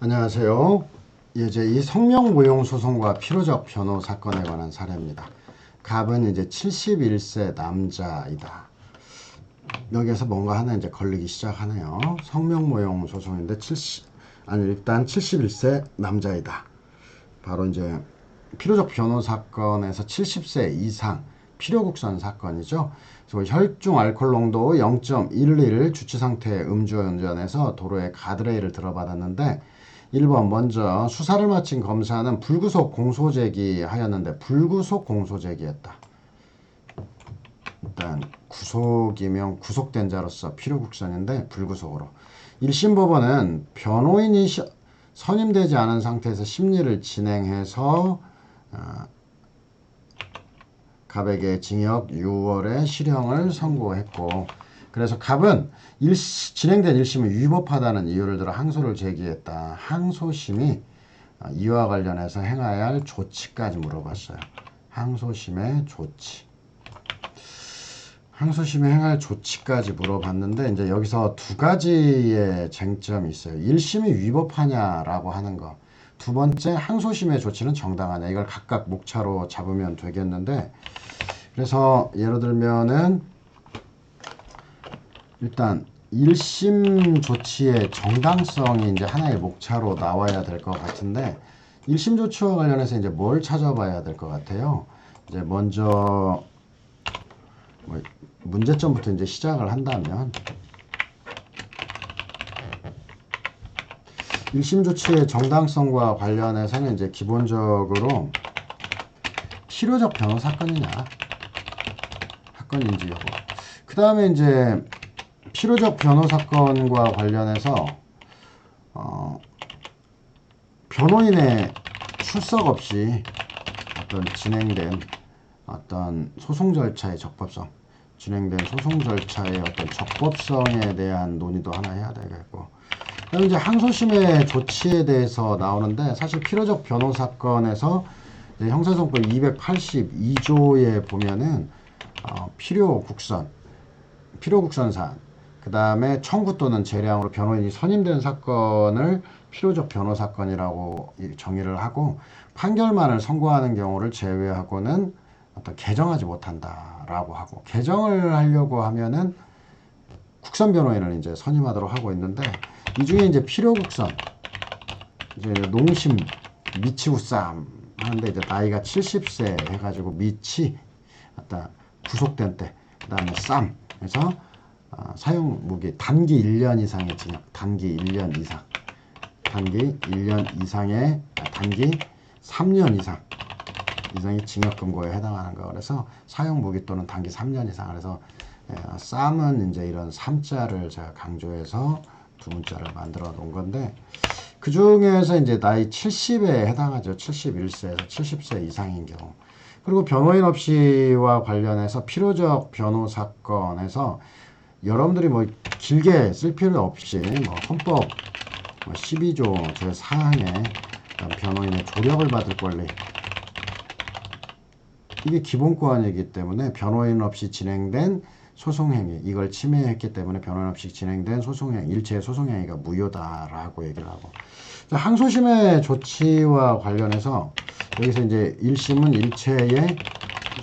안녕하세요. 이제 이 성명무용 소송과 필요적 변호 사건에 관한 사례입니다. 갑은 이제 71세 남자이다. 여기에서 뭔가 하나 이제 걸리기 시작하네요. 성명무용 소송인데 일단 71세 남자이다. 바로 이제 필요적 변호 사건에서 70세 이상 필요국선 사건이죠. 그래서 혈중 알코올 농도 0.11 주치 상태의 음주운전에서 도로에 가드레일을 들어받았는데 1번 먼저 수사를 마친 검사는 불구속 공소 제기하였는데 불구속 공소 제기했다. 일단 구속이면 구속된 자로서 필요국선인데 불구속으로. 1심 법원은 변호인이 선임되지 않은 상태에서 심리를 진행해서 갑에게 징역 6월의 실형을 선고했고, 그래서 갑은 진행된 1심을 위법하다는 이유를 들어 항소를 제기했다. 항소심이 이와 관련해서 행해야 할 조치까지 물어봤어요. 항소심의 조치. 항소심에 행할 조치까지 물어봤는데 이제 여기서 두 가지의 쟁점이 있어요. 1심이 위법하냐라고 하는 거. 두 번째, 항소심의 조치는 정당하냐. 이걸 각각 목차로 잡으면 되겠는데, 그래서 예를 들면은 일단 1심 조치의 정당성이 이제 하나의 목차로 나와야 될 것 같은데, 1심 조치와 관련해서 이제 뭘 찾아봐야 될 것 같아요. 이제 먼저 문제점부터 이제 시작을 한다면, 1심 조치의 정당성과 관련해서는 이제 기본적으로 필요적 변호 사건이냐, 사건인지 여부. 그 다음에 이제 필요적 변호 사건과 관련해서 변호인의 출석 없이 진행된 소송 절차의 적법성, 진행된 소송 절차의 적법성에 대한 논의도 하나 해야 되겠고, 그다음에 이제 항소심의 조치에 대해서 나오는데, 사실 필요적 변호 사건에서 형사소송법 282조에 보면은 필요국선 사안, 그 다음에 청구 또는 재량으로 변호인이 선임된 사건을 필요적 변호 사건이라고 정의를 하고, 판결만을 선고하는 경우를 제외하고는 개정하지 못한다라고 하고, 개정을 하려고 하면은 국선 변호인을 이제 선임하도록 하고 있는데, 이 중에 이제 필요국선, 이제 농심 미치고 싸움 하는데, 이제 나이가 70세 해가지고 미치 구속된 때, 그 다음에 쌈 해서 사용 무기 단기 1년 이상의 징역, 단기 1년 이상, 단기 1년 이상의 단기 3년 이상의 징역 금고에 해당하는 거. 그래서 사용 무기 또는 단기 3년 이상. 그래서 쌈은 이제 이런 3자를 제가 강조해서 두 문자를 만들어 놓은 건데, 그 중에서 이제 나이 70에 해당하죠. 71세에서 70세 이상인 경우. 그리고 변호인 없이와 관련해서 필요적 변호 사건에서 여러분들이 길게 쓸 필요 없이 헌법 12조 제4항에 변호인의 조력을 받을 권리, 이게 기본권이기 때문에 변호인 없이 진행된 소송행위, 이걸 침해했기 때문에 변호인 없이 진행된 일체의 소송행위가 무효다라고 얘기를 하고, 항소심의 조치와 관련해서 여기서 이제 1심은 일체의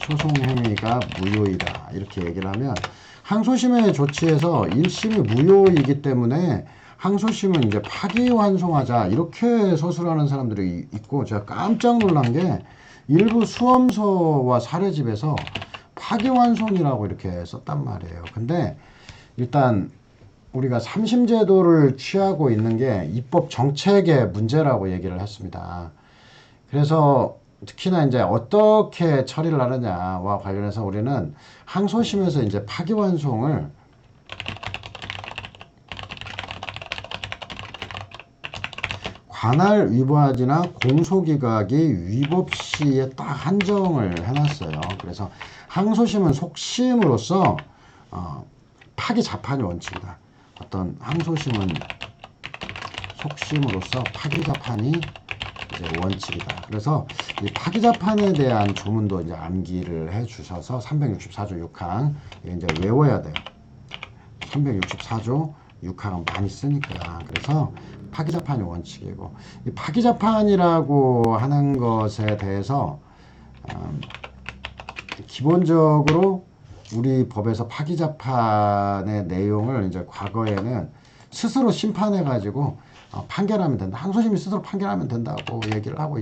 소송행위가 무효이다 이렇게 얘기를 하면, 항소심의 조치에서 1심이 무효이기 때문에 항소심은 이제 파기환송하자 이렇게 서술하는 사람들이 있고, 제가 깜짝 놀란 게 일부 수험서와 사례집에서 파기환송이라고 이렇게 썼단 말이에요. 근데 일단 우리가 3심 제도를 취하고 있는 게 입법 정책의 문제라고 얘기를 했습니다. 그래서 특히나 이제 어떻게 처리를 하느냐와 관련해서 우리는 항소심에서 이제 파기환송을 관할 위반이나 공소기각이 위법 시에 딱 한정을 해놨어요. 그래서 항소심은 속심으로써 파기 자판이 원칙이다. 항소심은 속심으로써 파기 자판이 이제 원칙이다. 그래서 이 파기 자판에 대한 조문도 이제 암기를 해 주셔서 364조 6항 이제 외워야 돼요. 364조 육하가 많이 쓰니까. 그래서 파기자판이 원칙이고, 이 파기자판이라고 하는 것에 대해서 기본적으로 우리 법에서 파기자판의 내용을 이제 과거에는 스스로 심판해가지고 판결하면 된다. 항소심이 스스로 판결하면 된다고 얘기를 하고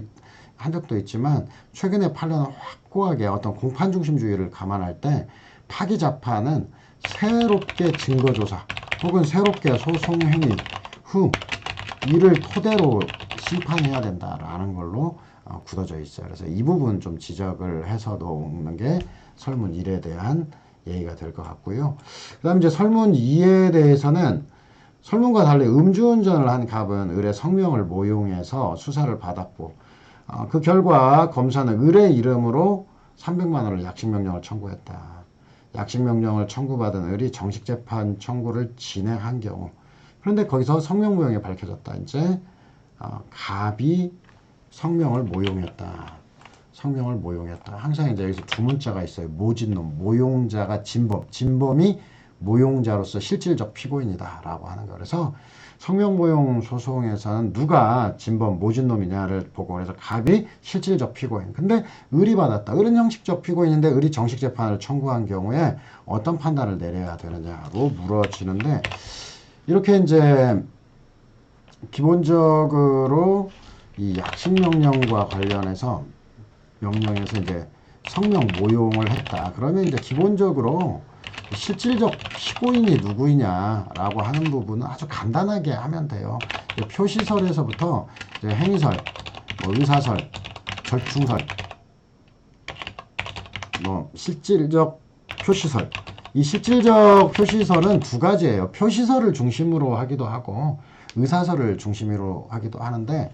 한 적도 있지만, 최근의 판례는 확고하게 어떤 공판 중심주의를 감안할 때 파기자판은 새롭게 증거조사 혹은 새롭게 소송행위 후 이를 토대로 심판해야 된다라는 걸로 굳어져 있어요. 그래서 이 부분 좀 지적을 해서 놓는 게 설문 1에 대한 예의가 될 것 같고요. 그 다음 이제 설문 2에 대해서는 설문과 달리 음주운전을 한 갑은 을의 성명을 모용해서 수사를 받았고, 그 결과 검사는 을의 이름으로 300만 원을 약식명령을 청구했다. 약식명령을 청구받은 을이 정식재판 청구를 진행한 경우, 그런데 거기서 성명 모용이 밝혀졌다. 이제 갑이 성명을 모용했다. 성명을 모용했다. 항상 이제 여기서 두 문자가 있어요. 모진놈, 모용자가 진범, 진범이 모용자로서 실질적 피고인이다라고 하는 거. 그래서 성명 모용 소송에서는 누가 진범, 모진놈이냐를 보고, 그래서 갑이 실질적 피고인. 근데 을이 받았다. 을은 형식적 피고인인데 을이 정식 재판을 청구한 경우에 어떤 판단을 내려야 되느냐고 물어지는데, 이렇게 이제 기본적으로 이 약식명령과 관련해서 명령에서 이제 성명 모용을 했다. 그러면 이제 기본적으로 실질적 피고인이 누구이냐라고 하는 부분은 아주 간단하게 하면 돼요. 표시설에서부터 이제 행위설, 의사설, 절충설, 실질적 표시설. 이 실질적 표시설은 두 가지예요. 표시설을 중심으로 하기도 하고 의사설을 중심으로 하기도 하는데,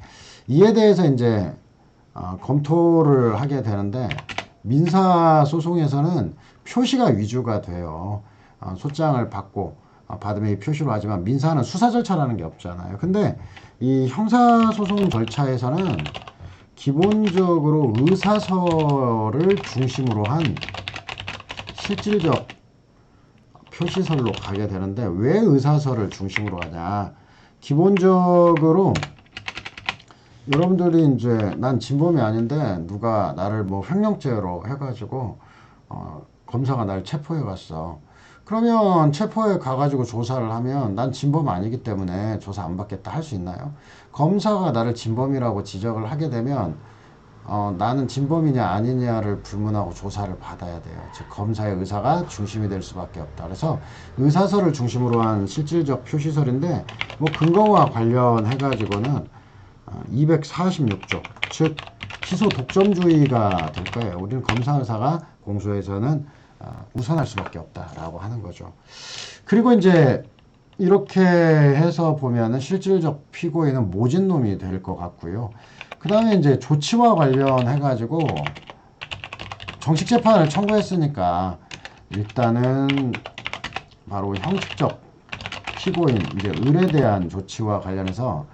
이에 대해서 이제 검토를 하게 되는데, 민사소송에서는 표시가 위주가 돼요. 소장을 받고 받으면 표시로 하지만 민사는 수사 절차라는 게 없잖아요. 근데 이 형사소송 절차에서는 기본적으로 의사설을 중심으로 한 실질적 표시설로 가게 되는데, 왜 의사설을 중심으로 하냐? 기본적으로 여러분들이 이제 난 진범이 아닌데 누가 나를 뭐 횡령죄로 해가지고 검사가 날 체포해 갔어. 그러면 체포해 가가지고 조사를 하면 난 진범 아니기 때문에 조사 안 받겠다 할 수 있나요? 검사가 나를 진범이라고 지적을 하게 되면 나는 진범이냐 아니냐를 불문하고 조사를 받아야 돼요. 즉 검사의 의사가 중심이 될 수밖에 없다. 그래서 의사설을 중심으로 한 실질적 표시설인데, 뭐 근거와 관련해 가지고는 246조, 즉 기소 독점주의가 될 거예요. 우리는 검사 의사가 공소에서는 우선할 수밖에 없다라고 하는 거죠. 그리고 이제 이렇게 해서 보면은 실질적 피고인은 모진놈이 될 것 같고요. 그 다음에 이제 조치와 관련해가지고 정식 재판을 청구했으니까 일단은 바로 형식적 피고인, 이제 을에 대한 조치와 관련해서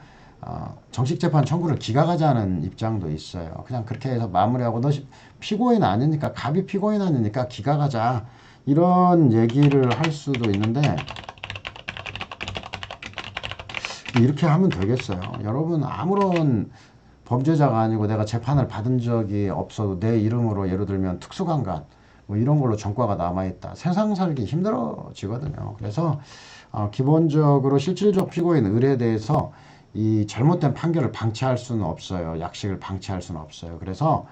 정식 재판 청구를 기각하자는 입장도 있어요. 그냥 그렇게 해서 마무리하고 너 피고인 아니니까, 갑이 피고인 아니니까 기각하자, 이런 얘기를 할 수도 있는데, 이렇게 하면 되겠어요. 여러분, 아무런 범죄자가 아니고 내가 재판을 받은 적이 없어도 내 이름으로 예를 들면 특수강간 뭐 이런 걸로 전과가 남아있다. 세상 살기 힘들어지거든요. 그래서 기본적으로 실질적 피고인 을에 대해서 이 잘못된 판결을 방치할 수는 없어요. 약식을 방치할 수는 없어요. 그래서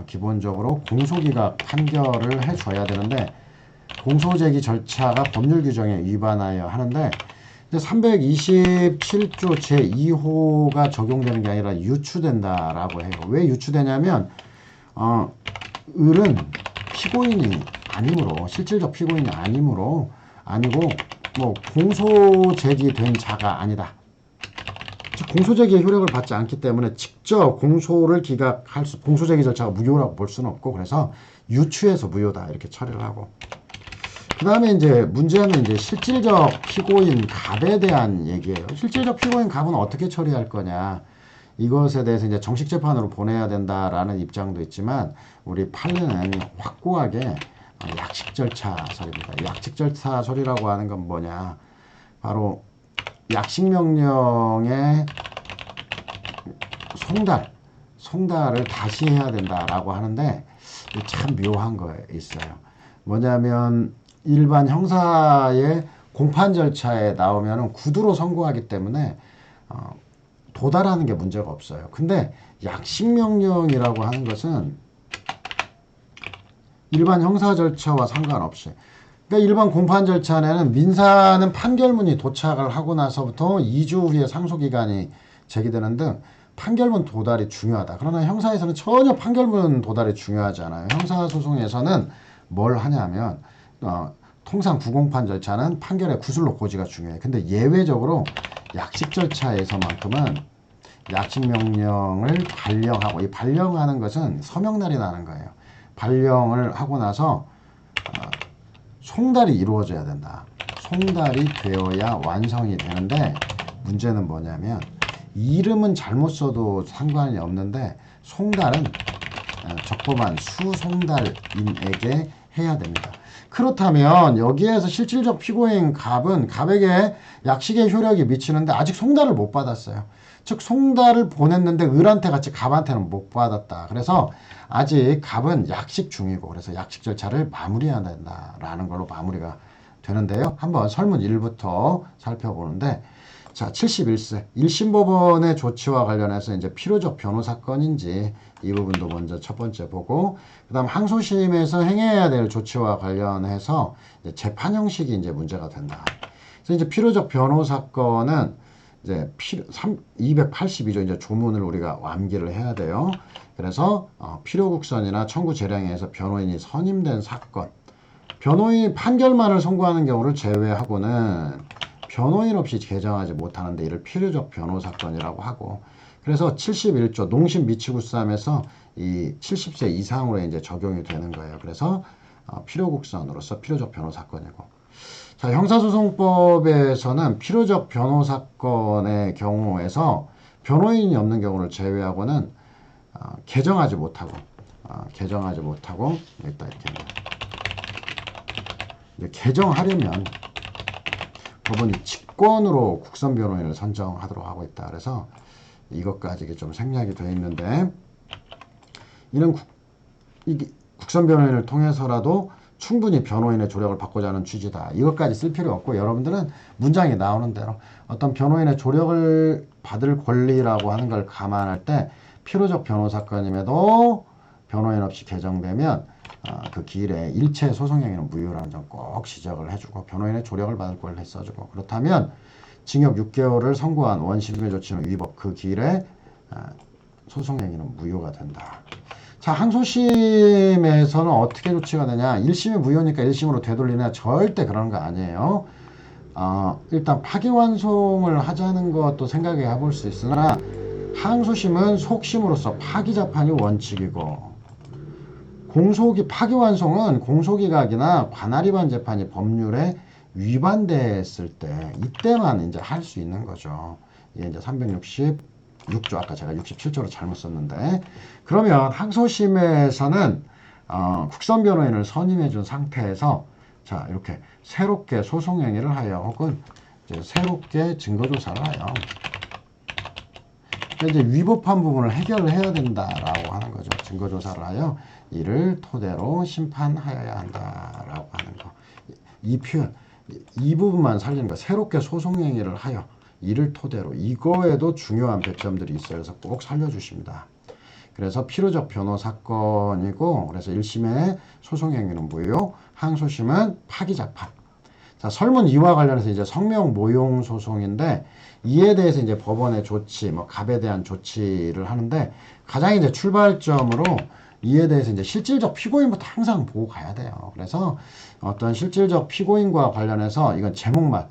기본적으로 공소기각 판결을 해줘야 되는데, 공소제기 절차가 법률 규정에 위반하여 하는데, 327조 제2호가 적용되는 게 아니라 유추된다라고 해요. 왜 유추되냐면 을은 피고인이 아니므로, 실질적 피고인이 아니므로, 아니고 뭐 공소 제기된 자가 아니다. 즉 공소 제기의 효력을 받지 않기 때문에 직접 공소를 기각할 수, 공소 제기 절차가 무효라고 볼 수는 없고, 그래서 유추해서 무효다 이렇게 처리를 하고, 그 다음에 이제 문제는 이제 실질적 피고인 갑에 대한 얘기예요. 실질적 피고인 갑은 어떻게 처리할 거냐. 이것에 대해서 이제 정식 재판으로 보내야 된다라는 입장도 있지만, 우리 판례는 확고하게 약식 절차 설입니다. 약식 절차 설이라고 하는 건 뭐냐. 바로 약식명령에 송달을 다시 해야 된다라고 하는데 참 묘한 거 있어요. 뭐냐면 일반 형사의 공판 절차에 나오면은 구두로 선고하기 때문에 도달하는 게 문제가 없어요. 근데 약식명령이라고 하는 것은 일반 형사 절차와 상관없이, 그러니까 일반 공판 절차에는 민사는 판결문이 도착을 하고 나서부터 2주 후에 상소기간이 제기되는 등 판결문 도달이 중요하다. 그러나 형사에서는 전혀 판결문 도달이 중요하지 않아요. 형사소송에서는 뭘 하냐면 통상 구공판 절차는 판결의 구술로 고지가 중요해요. 근데 예외적으로 약식 절차에서만큼은 약식명령을 발령하고, 이 발령하는 것은 서명날이 나는 거예요. 발령을 하고 나서 송달이 이루어져야 된다. 송달이 되어야 완성이 되는데, 문제는 뭐냐면 이름은 잘못 써도 상관이 없는데 송달은 적법한 수송달인에게 해야 됩니다. 그렇다면 여기에서 실질적 피고인 갑에게 약식의 효력이 미치는데 아직 송달을 못 받았어요. 즉 송달을 보냈는데 을한테 같이 갑한테는 못 받았다. 그래서 아직 갑은 약식 중이고, 그래서 약식 절차를 마무리해야 된다라는 걸로 마무리가 되는데요. 한번 설문 1부터 살펴보는데, 자, 71세 1심 법원의 조치와 관련해서 이제 필요적 변호 사건인지 이 부분도 먼저 첫 번째 보고, 그다음 항소심에서 행해야 될 조치와 관련해서 이제 재판 형식이 이제 문제가 된다. 그래서 이제 필요적 변호 사건은 이제 282조 이제 조문을 우리가 완기를 해야 돼요. 그래서 필요국선이나 청구 재량에 의해서 변호인이 선임된 사건, 변호인 판결만을 선고하는 경우를 제외하고는 변호인 없이 개정하지 못하는데 이를 필요적 변호 사건이라고 하고, 그래서 71조 농심 미치구쌈에서 이 70세 이상으로 이제 적용이 되는 거예요. 그래서 필요국선으로서 필요적 변호 사건이고, 자, 형사소송법에서는 필요적 변호 사건의 경우에서 변호인이 없는 경우를 제외하고는 개정하지 못하고 일단 이렇게 개정하려면 법원이 직권으로 국선 변호인을 선정하도록 하고 있다. 그래서 이것까지 좀 생략이 되어 있는데, 이는 국선 변호인을 통해서라도 충분히 변호인의 조력을 받고자 하는 취지다. 이것까지 쓸 필요 없고, 여러분들은 문장이 나오는 대로 어떤 변호인의 조력을 받을 권리라고 하는 걸 감안할 때 필요적 변호 사건임에도 변호인 없이 개정되면 그 기일에 일체 소송행위는 무효라는 점 꼭 지적을 해주고, 변호인의 조력을 받을 권리를 써주고, 그렇다면 징역 6개월을 선고한 원심의 조치는 위법, 그 기일에 소송행위는 무효가 된다. 자, 항소심에서는 어떻게 조치가 되냐? 1심이 무효니까 1심으로 되돌리냐? 절대 그런 거 아니에요. 일단 파기환송을 하자는 것도 생각해 볼 수 있으나, 항소심은 속심으로서 파기자판이 원칙이고, 파기환송은 공소기각이나 관할위반 재판이 법률에 위반됐을 때 이때만 이제 할 수 있는 거죠. 이게 이제 366조, 아까 제가 67조로 잘못 썼는데, 그러면 항소심에서는 국선 변호인을 선임해 준 상태에서 자, 이렇게 새롭게 소송행위를 하여 혹은 이제 새롭게 증거조사를 하여 이제 위법한 부분을 해결을 해야 된다라고 하는 거죠. 증거조사를 하여 이를 토대로 심판하여야 한다라고 하는 거. 이 표현, 이 부분만 살리는 거. 새롭게 소송행위를 하여 이를 토대로, 이거에도 중요한 배점들이 있어요. 그래서 꼭 살려주십니다. 그래서 필요적 변호 사건이고, 그래서 1심의 소송행위는 무효, 항소심은 파기자판. 자, 설문 2와 관련해서 이제 성명 모용 소송인데, 이에 대해서 이제 법원의 조치, 갑에 대한 조치를 하는데, 가장 이제 출발점으로 이에 대해서 이제 실질적 피고인부터 항상 보고 가야 돼요. 그래서 어떤 실질적 피고인과 관련해서 이건 제목만,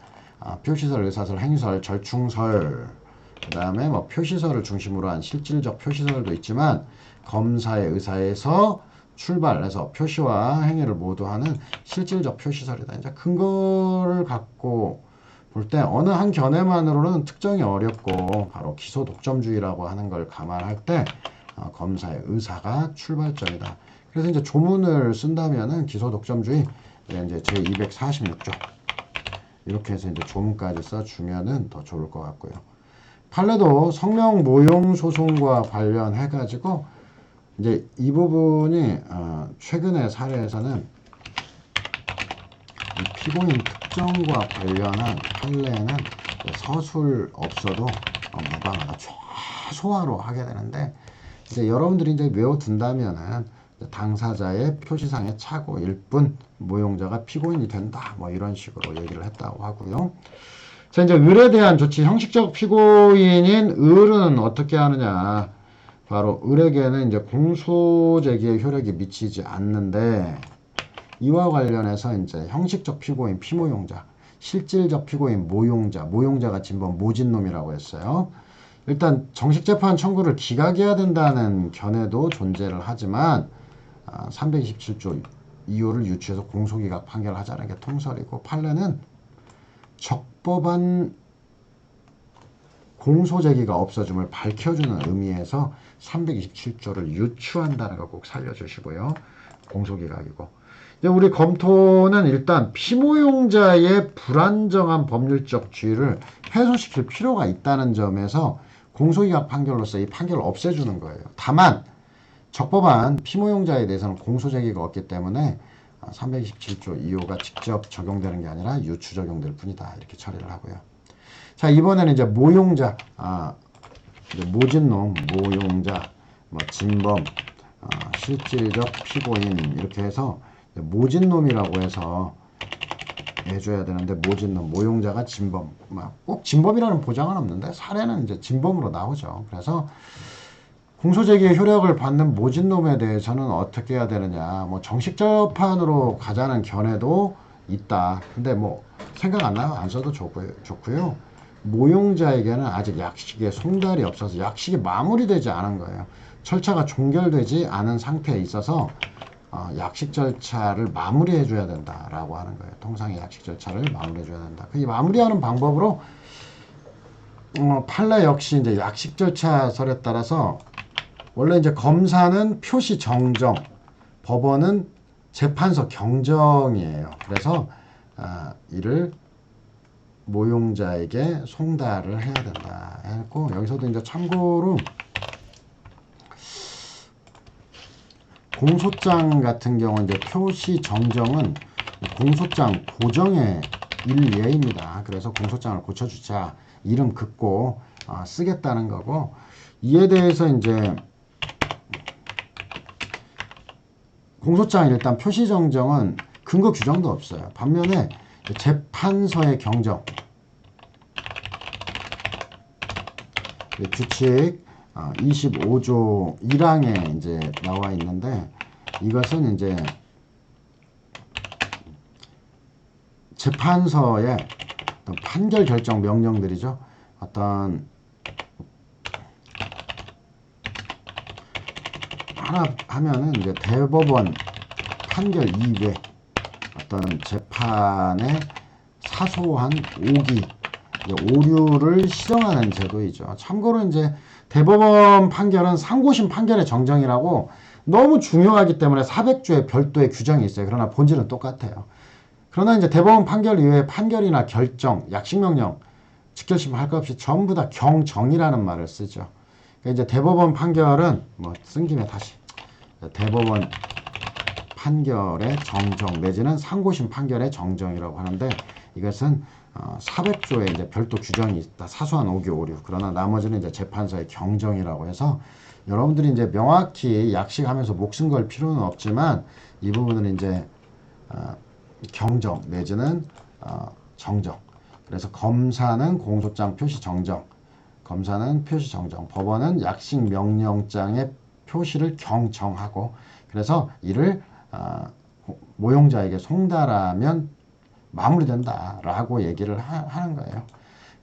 표시설, 의사설, 행위설, 절충설, 그 다음에 표시설을 중심으로 한 실질적 표시설도 있지만, 검사의 의사에서 출발해서 표시와 행위를 모두 하는 실질적 표시설이다. 이제 근거를 갖고 볼 때 어느 한 견해만으로는 특정이 어렵고, 바로 기소 독점주의라고 하는 걸 감안할 때 검사의 의사가 출발점이다. 그래서 이제 조문을 쓴다면은 기소 독점주의, 이제 제 246조 이렇게 해서 이제 조문까지 써주면은 더 좋을 것 같고요. 판례도 성명 모용 소송과 관련해 가지고 이제 이 부분이 최근의 사례에서는 이 피고인 특정과 관련한 판례는 서술 없어도 무방하다 최소화로 하게 되는데, 이제 여러분들이 이제 외워둔다면은 당사자의 표시상의 착오일 뿐 모용자가 피고인이 된다, 뭐 이런 식으로 얘기를 했다고 하고요. 자, 이제 을에 대한 조치, 형식적 피고인인 을은 어떻게 하느냐. 바로 을에게는 이제 공소제기의 효력이 미치지 않는데, 이와 관련해서 이제 형식적 피고인 피모용자, 실질적 피고인 모용자, 모용자가 진범 모진놈이라고 했어요. 일단 정식재판 청구를 기각해야 된다는 견해도 존재를 하지만 327조 2호를 유추해서 공소기각 판결하자는 게 통설이고, 판례는 적법한 공소제기가 없어짐을 밝혀주는 의미에서 327조를 유추한다는 거 꼭 살려주시고요. 공소기각이고. 이제 우리 검토는 일단 피모용자의 불안정한 법률적 지위를 해소시킬 필요가 있다는 점에서 공소기각 판결로서 이 판결을 없애주는 거예요. 다만 적법한 피모용자에 대해서는 공소제기가 없기 때문에 327조 2호가 직접 적용되는 게 아니라 유추 적용될 뿐이다, 이렇게 처리를 하고요. 자, 이번에는 이제 모용자, 이제 모진놈, 모용자, 뭐 진범, 실질적 피고인, 이렇게 해서 모진놈이라고 해서 해줘야 되는데, 모진놈, 모용자가 진범, 꼭 진범이라는 보장은 없는데 사례는 이제 진범으로 나오죠. 그래서 공소제기의 효력을 받는 모진놈에 대해서는 어떻게 해야 되느냐, 뭐 정식재판으로 가자는 견해도 있다. 근데 뭐 생각 안 나요? 안 써도 좋고요. 모용자에게는 아직 약식의 송달이 없어서 약식이 마무리되지 않은 거예요. 절차가 종결되지 않은 상태에 있어서 약식 절차를 마무리해 줘야 된다라고 하는 거예요. 통상의 약식 절차를 마무리해 줘야 된다. 이 마무리하는 방법으로 판례 역시 이제 약식 절차설에 따라서 원래 이제 검사는 표시 정정, 법원은 재판서 경정이에요. 그래서 이를 모용자에게 송달을 해야 된다 했고, 여기서도 이제 참고로 공소장 같은 경우 이제 표시 정정은 공소장 고정의 일례입니다. 그래서 공소장을 고쳐주자, 이름 긋고 쓰겠다는 거고, 이에 대해서 이제 공소장 일단 표시 정정은 근거 규정도 없어요. 반면에 재판서의 경정, 규칙 25조 1항에 이제 나와 있는데, 이것은 이제 재판서의 어떤 판결 결정 명령들이죠. 어떤 하나 하면은 이제 대법원 판결 이외 어떤 재판의 사소한 오기, 오류를 실형하는 제도이죠. 참고로 이제 대법원 판결은 상고심 판결의 정정이라고 너무 중요하기 때문에 400조에 별도의 규정이 있어요. 그러나 본질은 똑같아요. 그러나 이제 대법원 판결 이외에 판결이나 결정, 약식명령, 직결심 할 것 없이 전부 다 경정이라는 말을 쓰죠. 그러니까 이제 대법원 판결은 뭐 쓴 김에 다시 대법원 판결의 정정 내지는 상고심 판결의 정정이라고 하는데, 이것은 400조에 이제 별도 규정이 있다. 사소한 오기 오류. 그러나 나머지는 이제 재판서의 경정이라고 해서 여러분들이 이제 명확히 약식하면서 목숨 걸 필요는 없지만 이 부분은 이제 경정 내지는 정정. 그래서 검사는 공소장 표시 정정, 검사는 표시 정정, 법원은 약식 명령장의 표시를 경정하고, 그래서 이를 모용자에게 송달하면 마무리된다라고 얘기를 하는 거예요.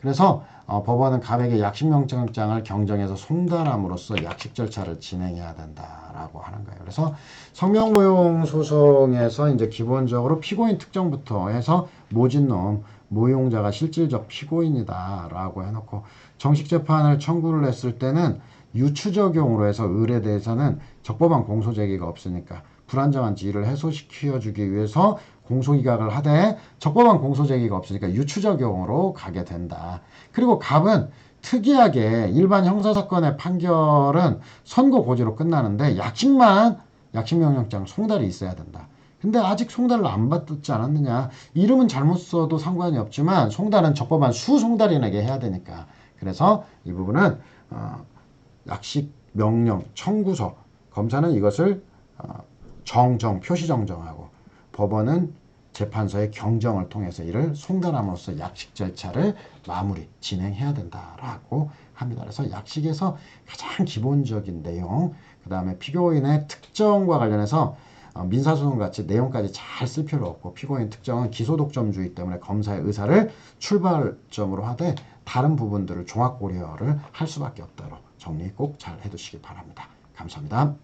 그래서 법원은 갑에게 약식명령장을 경정해서 송달함으로써 약식 절차를 진행해야 된다라고 하는 거예요. 그래서 성명모용 소송에서 이제 기본적으로 피고인 특정부터 해서 모진놈, 모용자가 실질적 피고인이다라고 해놓고, 정식재판을 청구를 했을 때는 유추적용으로 해서 을에 대해서는 적법한 공소제기가 없으니까 불안정한 지위를 해소시켜주기 위해서 공소기각을 하되 적법한 공소제기가 없으니까 유추적용으로 가게 된다. 그리고 갑은 특이하게 일반 형사사건의 판결은 선고 고지로 끝나는데 약식명령장 송달이 있어야 된다. 근데 아직 송달을 안 받지 않았느냐. 이름은 잘못 써도 상관이 없지만 송달은 적법한 수송달인에게 해야 되니까. 그래서 이 부분은 약식명령 청구서, 검사는 이것을 표시정정하고 법원은 재판소의 경정을 통해서 이를 송달함으로써 약식 절차를 마무리 진행해야 된다라고 합니다. 그래서 약식에서 가장 기본적인 내용, 그 다음에 피고인의 특정과 관련해서 민사소송 같이 내용까지 잘 쓸 필요 없고, 피고인 특정은 기소독점주의 때문에 검사의 의사를 출발점으로 하되 다른 부분들을 종합 고려를 할 수밖에 없다로 정리 꼭 잘 해두시기 바랍니다. 감사합니다.